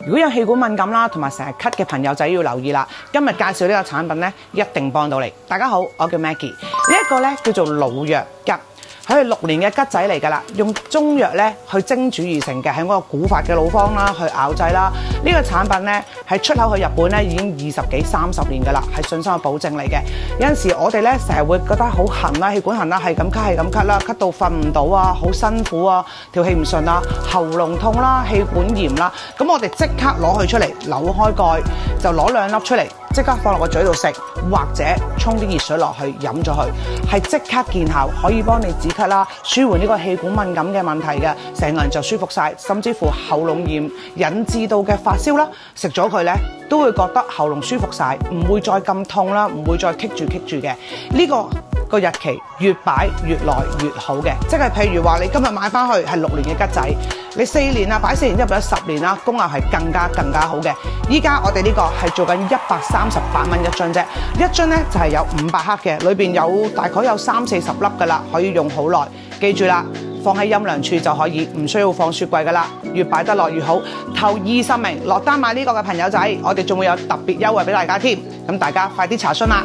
如果有氣管敏感啦，同埋成日咳嘅朋友仔要留意啦。今日介紹呢個產品咧，一定幫到你。大家好，我叫 Maggie，呢一個咧叫做老藥桔。佢係6年嘅桔仔嚟㗎啦，用中藥咧去蒸煮而成嘅，係嗰個古法嘅老方啦，去熬製啦。呢個產品咧係出口去日本咧已經20幾30年㗎啦，係信心嘅保證嚟嘅。有陣時我哋咧成日會覺得好痕啦，氣管痕啦，係咁咳啦，咳到瞓唔到啊，好辛苦啊，條氣唔順啊，喉嚨痛啦，氣管炎啦，咁我哋即刻攞佢出嚟，扭開蓋就攞2粒出嚟。即刻放落個嘴度食，或者沖啲熱水落去飲咗佢，係即刻見效，可以幫你止咳啦，舒緩呢個氣管敏感嘅問題嘅，成個人就舒服晒，甚至乎喉嚨炎引致到嘅發燒啦，食咗佢咧都會覺得喉嚨舒服晒，唔會再咁痛啦，唔會再棘住嘅。呢個日期越擺越耐越好嘅，即係譬如話你今日買翻去係6年嘅桔仔，你4年啊擺4年之後變咗10年啦，功效係更加好嘅。依家我哋呢個係做緊138蚊一樽啫，一樽咧就係有500克嘅，裏邊有大概有30-40粒噶啦，可以用好耐。記住啦，放喺陰涼處就可以，唔需要放雪櫃噶啦，越擺得耐越好。頭20名落單買呢個嘅朋友仔，我哋仲會有特別優惠俾大家添，咁大家快啲查詢啦！